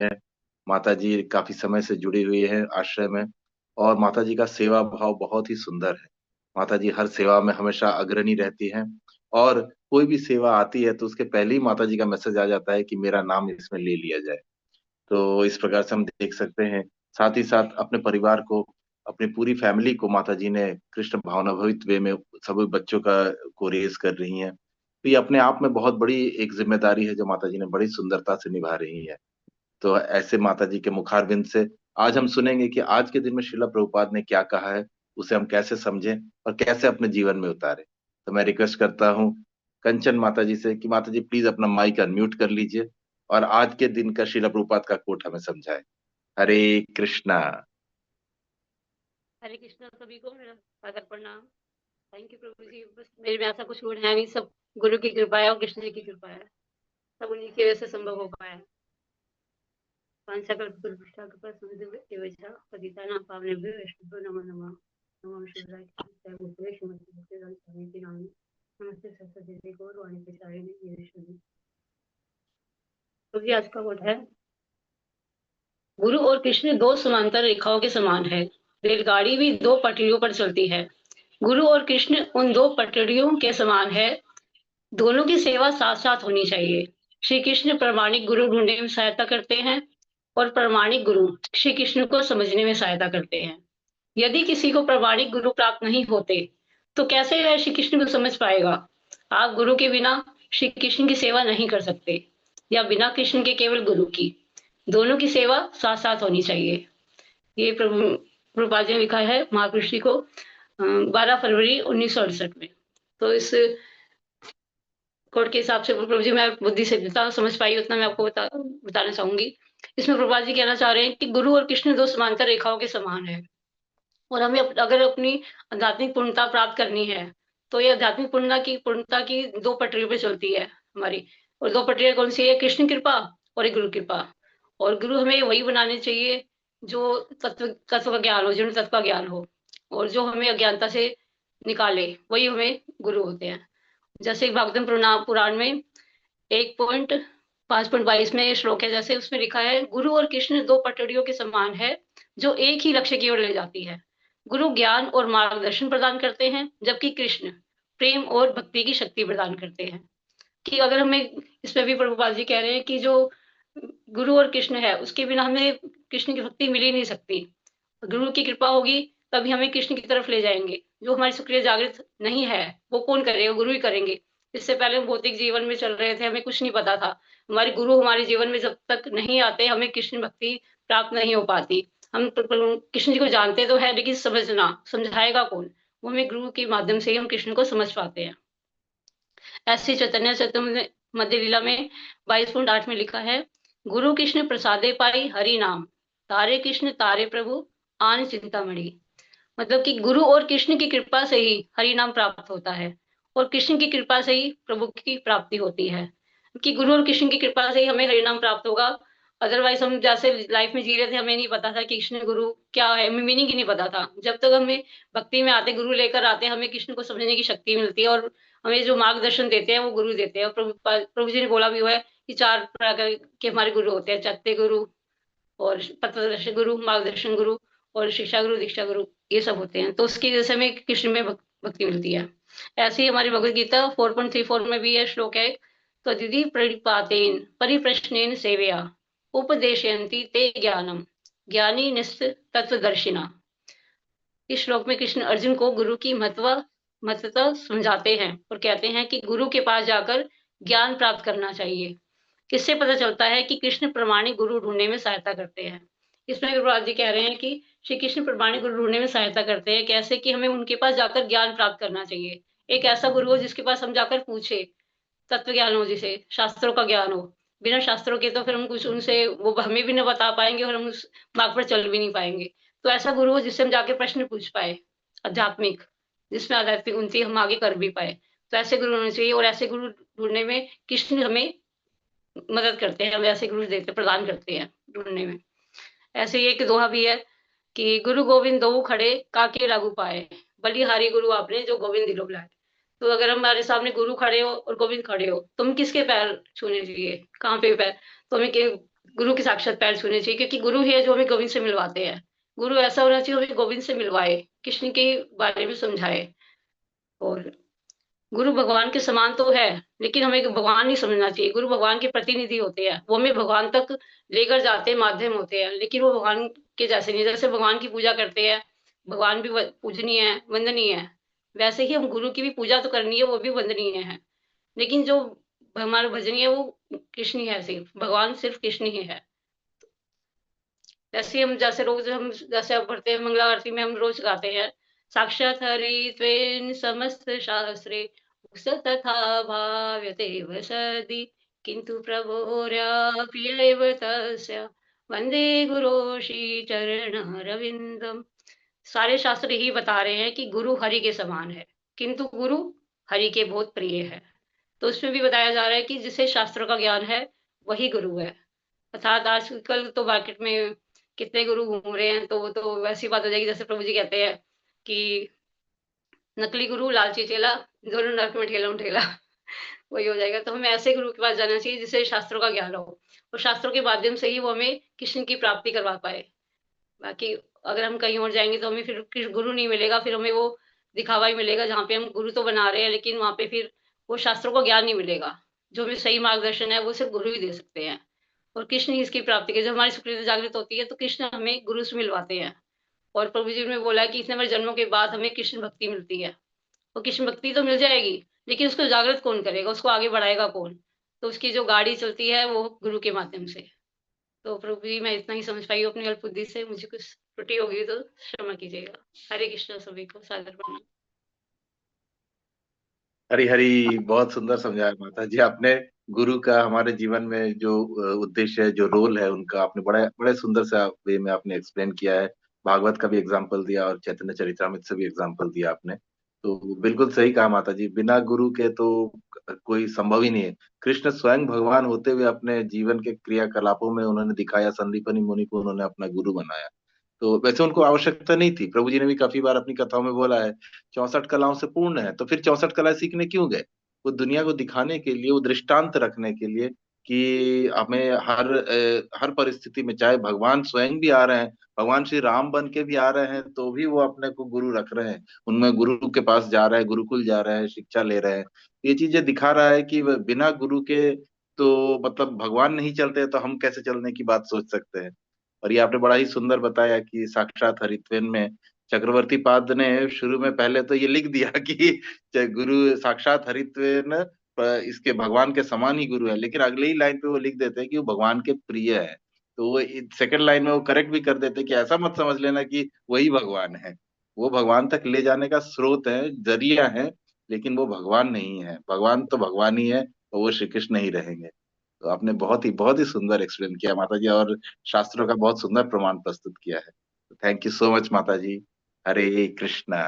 हैं। माता जी काफी समय से जुड़ी हुई हैं आश्रय में, और माता जी का सेवा भाव बहुत ही सुंदर है। माता जी हर सेवा में हमेशा अग्रणी रहती हैं, और कोई भी सेवा आती है तो उसके पहले ही माता जी का मैसेज आ जाता है कि मेरा नाम इसमें ले लिया जाए। तो इस प्रकार से हम देख सकते हैं। साथ ही साथ अपने परिवार को, अपनी पूरी फैमिली को माता जी ने कृष्ण भावनाभवित वे में सभी बच्चों का को रेज कर रही हैं। तो ये अपने आप में बहुत बड़ी एक जिम्मेदारी है जो माता जी ने बड़ी सुंदरता से निभा रही है। तो ऐसे माता जी के मुखारविंद से आज हम सुनेंगे कि आज के दिन में श्रीला प्रभुपाद ने क्या कहा है, उसे हम कैसे समझें और कैसे अपने जीवन में उतारें। तो मैं रिक्वेस्ट करता हूँ कंचन माता जी से कि माता जी प्लीज अपना माइक अनम्यूट कर लीजिए और आज के दिन का श्रीला प्रभुपाद का कोट हमें समझाएं। हरे कृष्णा। हरे कृष्णा सभी को मेरा सादर प्रणाम। थैंक यू प्रभु जी। बस मेरे में ऐसा कुछ गुण है नहीं, सब गुरु की कृपा है और कृष्ण जी की कृपा है। सब उन्हीं की वजह से संभव हो पाया है। पांचकल्पतरुभ्यश्च कृपा पतितानां पावनेभ्यो वैष्णवेभ्यो नमो नमः। नमो शिवाय जय श्रीमती भक्तिवेदांत स्वामी की नाम। नमस्ते सरस्वती देवी गौरवाणी प्रचारिणी ईश्वरी। तो जी आज का कोट है, गुरु और कृष्ण दो समांतर रेखाओं के समान है। रेलगाड़ी भी दो पटरियों पर चलती है। गुरु और कृष्ण उन दो पटरियों के समान है। दोनों की सेवा साथ साथ होनी चाहिए। श्री कृष्ण प्रामाणिक गुरु ढूंढने में सहायता करते हैं और प्रामाणिक गुरु श्री कृष्ण को समझने में सहायता करते हैं। यदि किसी को प्रामाणिक गुरु प्राप्त नहीं होते तो कैसे वह श्री कृष्ण को समझ पाएगा। आप गुरु के बिना श्री कृष्ण की सेवा नहीं कर सकते, या बिना कृष्ण के केवल गुरु की। दोनों की सेवा साथ साथ होनी चाहिए। ये प्रभुपाद जी ने लिखा है महापुरुष जी को 12 फरवरी 1968 में। तो इस कोर्ट के हिसाब से प्रभु जी, मैं बुद्धि से जितना समझ पाई उतना मैं आपको बताना चाहूंगी। इसमें प्रभुपाद जी कहना चाह रहे हैं कि गुरु और कृष्ण दो समांतर रेखाओं के समान है, और हमें अगर अपनी आध्यात्मिक पूर्णता प्राप्त करनी है तो ये आध्यात्मिक पूर्णता की दो पटरियों पे चलती है हमारी। और दो पटरियां कौन सी है? कृष्ण कृपा और एक गुरु कृपा। और गुरु हमें वही बनाने चाहिए जो तत्व का ज्ञान हो, जिन तत्व का ज्ञान हो, और जो हमें अज्ञानता से निकाले, वही हमें गुरु होते हैं। जैसे भागवतम पुराण में 1.5.22 में श्लोक है, जैसे उसमें लिखा है, गुरु और कृष्ण दो पटरियों के समान है जो एक ही लक्ष्य की ओर ले जाती है। गुरु ज्ञान और मार्गदर्शन प्रदान करते हैं, जबकि कृष्ण प्रेम और भक्ति की शक्ति प्रदान करते हैं। कि अगर हमें, इसमें भी प्रभुपाद जी कह रहे हैं कि जो गुरु और कृष्ण है उसके बिना हमें कृष्ण की भक्ति मिल ही नहीं सकती। गुरु की कृपा होगी तभी हमें कृष्ण की तरफ ले जाएंगे। जो हमारी सक्रिय जागृत नहीं है वो कौन करेगा? गुरु ही करेंगे। इससे पहले हम भौतिक जीवन में चल रहे थे, हमें कुछ नहीं पता था। हमारे गुरु हमारे जीवन में जब तक नहीं आते हमें कृष्ण भक्ति प्राप्त नहीं हो पाती। हम कृष्ण जी को जानते तो है, लेकिन समझाएगा कौन? वो हमें गुरु के माध्यम से ही हम कृष्ण को समझ पाते हैं। ऐसे चैतन्य चैतन्य मध्य लीला में 22.8 में लिखा है, गुरु कृष्ण प्रसादे पाई हरि नाम, तारे कृष्ण तारे प्रभु आन चिंतामणि। मतलब कि गुरु और कृष्ण की कृपा से ही हरि नाम प्राप्त होता है, और कृष्ण की कृपा से ही प्रभु की प्राप्ति होती है। कि गुरु और कृष्ण की कृपा से ही हमें हरि नाम प्राप्त होगा। अदरवाइज हम जैसे लाइफ में जी रहे थे, हमें नहीं पता था कि कृष्ण गुरु क्या है, हमें मीनिंग ही नहीं पता था। जब तक हमें भक्ति में आते, गुरु लेकर आते, हमें कृष्ण को समझने की शक्ति मिलती है, और हमें जो मार्गदर्शन देते हैं वो गुरु देते हैं। और प्रभु जी ने बोला भी हुआ है कि 4 प्रकार के हमारे गुरु होते हैं, चैत्य गुरु और पथदर्शी गुरु, मार्गदर्शन गुरु और शिक्षा गुरु, दीक्षा गुरु, ये सब होते हैं। तो उसकी वजह से हमें कृष्ण में भक्ति मिलती है। ऐसे ही हमारी भगवत गीता 4.34 में भी यह श्लोक है, तो दीदी प्रणिपातेन परिप्रश्नेन सेवया उपदेशयन्ति ते ज्ञानम ज्ञानी निस्त तत्वदर्शिना। इस श्लोक में कृष्ण अर्जुन को गुरु की महत्वता समझाते हैं और कहते हैं कि गुरु के पास जाकर ज्ञान प्राप्त करना चाहिए। इससे पता चलता है कि कृष्ण प्रमाणिक गुरु ढूंढने में सहायता करते हैं। इसमें प्रभुपाद जी कह रहे हैं कि श्री कृष्ण प्रमाणिक गुरु ढूंढने में सहायता करते हैं। कैसे? कि हमें उनके पास जाकर ज्ञान प्राप्त करना चाहिए। एक ऐसा गुरु हो जिसके पास हम जाकर पूछे, तत्व ज्ञान हो, जिसे शास्त्रों का ज्ञान हो। बिना शास्त्रों के तो फिर हम कुछ उनसे, वो हमें भी नहीं बता पाएंगे और हम उस मार्ग पर चल भी नहीं पाएंगे। तो ऐसा गुरु हो जिससे हम जाके प्रश्न पूछ पाए आध्यात्मिक, जिसमें आध्यात्मिक उन्नति हम आगे कर भी पाए। तो ऐसे गुरु होने चाहिए, और ऐसे गुरु ढूंढने में कृष्ण हमें मदद करते हैं, हमें ऐसे गुरु देते प्रदान करते हैं ढूंढने में। ऐसे ही एक दोहा भी है कि गुरु गोविंद दो खड़े काके लागू पाए, बलिहारी गुरु आपने जो गोविंद दिलो बुलाए। तो अगर हमारे सामने गुरु खड़े हो और गोविंद खड़े हो तो हम किसके पैर छूने चाहिए? कहाँ पे पैर? तो हमें गुरु के साक्षात पैर छूने चाहिए, क्योंकि गुरु ही है जो हमें गोविंद से मिलवाते हैं। गुरु ऐसा होना चाहिए हमें गोविंद से मिलवाए, कृष्ण के बारे में समझाए। और गुरु भगवान के समान तो है, लेकिन हमें भगवान नहीं समझना चाहिए। गुरु भगवान के प्रतिनिधि होते हैं, वो हमें भगवान तक लेकर जाते हैं, माध्यम होते हैं, लेकिन वो भगवान के जैसे नहीं। जैसे भगवान की पूजा करते हैं, भगवान भी पूजनीय है, वंदनीय है, वैसे ही हम गुरु की भी पूजा तो करनी है, वो भी वंदनीय है। लेकिन जो हमारा भजनीय है वो कृष्ण ही है, सिर्फ भगवान, सिर्फ कृष्ण ही है। ऐसे हम जैसे रोज हम जैसे अब पढ़ते हैं मंगला आरती में, हम रोज गाते हैं, साक्षात् हरि त्वेन समस्त शास्त्रे तथा भाव्यते वसति, किंतु प्रभोर्याप्येव तस्य वंदे गुरो श्री चरणरविंदम। सारे शास्त्र यही बता रहे हैं कि गुरु हरि के समान है, किंतु गुरु हरि के बहुत प्रिय है। तो उसमें भी बताया जा रहा है कि जिसे शास्त्रों का ज्ञान है वही गुरु है। अर्थात आजकल तो मार्केट में कितने गुरु घूम रहे हैं, तो वो तो वैसी बात हो जाएगी जैसे प्रभु जी कहते हैं कि नकली गुरु लालची चेला, दोनों नरक में ठेला ठेला। वही हो जाएगा। तो हमें ऐसे गुरु के पास जाना चाहिए जिसे शास्त्रों का ज्ञान हो, और शास्त्रों के माध्यम से ही वो हमें कृष्ण की प्राप्ति करवा पाए। बाकी अगर हम कहीं और जाएंगे तो हमें फिर गुरु नहीं मिलेगा, फिर हमें वो दिखावा ही मिलेगा, जहाँ पे हम गुरु तो बना रहे हैं लेकिन वहां पे फिर वो शास्त्रों का ज्ञान नहीं मिलेगा। जो हमें सही मार्गदर्शन है वो सिर्फ गुरु ही दे सकते हैं, और कृष्ण ही इसकी प्राप्ति के। जब हमारी सुकृति जागृत होती है तो कृष्ण हमें गुरु से मिलवाते हैं। और प्रभु जी ने बोला है कि इतने बार जन्मों के बाद हमें कृष्ण भक्ति मिलती है। और कृष्ण भक्ति तो मिल जाएगी, लेकिन उसको जागृत कौन करेगा, उसको आगे बढ़ाएगा कौन? तो उसकी जो गाड़ी चलती है वो गुरु के माध्यम से। तो प्रभु जी, मैं इतना ही समझ पाई हूँ अपनी अल्प बुद्धि से, मुझे कुछ त्रुटि होगी तो क्षमा कीजिएगा। हरे कृष्ण, सभी को सादर प्रणाम। हरी हरी, बहुत सुंदर समझाया माता जी आपने। गुरु का हमारे जीवन में जो उद्देश्य है, जो रोल है उनका, आपने बड़े बड़े सुंदर से वे में आपने एक्सप्लेन किया है। भागवत का भी एग्जाम्पल दिया और चैतन्य चरितामृत से भी एग्जाम्पल दिया आपने। तो बिल्कुल सही कहा माता जी, बिना गुरु के तो कोई संभव ही नहीं है। कृष्ण स्वयं भगवान होते हुए अपने जीवन के क्रियाकलापों में उन्होंने दिखाया, संदीपनी मुनि को उन्होंने अपना गुरु बनाया। तो वैसे उनको आवश्यकता नहीं थी। प्रभु जी ने भी काफी बार अपनी कथाओं में बोला है, 64 कलाओं से पूर्ण है, तो फिर 64 कलाएं सीखने क्यों गए? वो दुनिया को दिखाने के लिए, वो दृष्टांत रखने के लिए कि हमें हर परिस्थिति में, चाहे भगवान स्वयं भी आ रहे हैं, भगवान श्री राम बन के भी आ रहे हैं, तो भी वो अपने को गुरु रख रहे हैं। उनमें गुरु के पास जा रहे हैं, गुरुकुल जा रहे हैं, शिक्षा ले रहे हैं। ये चीजें दिखा रहा है कि बिना गुरु के तो मतलब भगवान नहीं चलते, तो हम कैसे चलने की बात सोच सकते हैं। और ये आपने बड़ा ही सुंदर बताया कि साक्षात हरित्वेन में चक्रवर्ती पाद ने शुरू में पहले तो ये लिख दिया कि गुरु साक्षात हरित्वेन, इसके भगवान के समान ही गुरु है, लेकिन अगले ही लाइन पे वो लिख देते हैं कि वो भगवान के प्रिय है। तो वो सेकंड लाइन में वो करेक्ट भी कर देते हैं कि ऐसा मत समझ लेना कि वही भगवान है। वो भगवान तक ले जाने का स्रोत है, जरिया है, लेकिन वो भगवान नहीं है। भगवान तो भगवान ही है, और वो श्री कृष्ण ही रहेंगे। तो आपने बहुत ही सुंदर एक्सप्लेन किया माता जी, और शास्त्रों का बहुत सुंदर प्रमाण प्रस्तुत किया है। थैंक यू सो मच माता जी। हरे कृष्णा।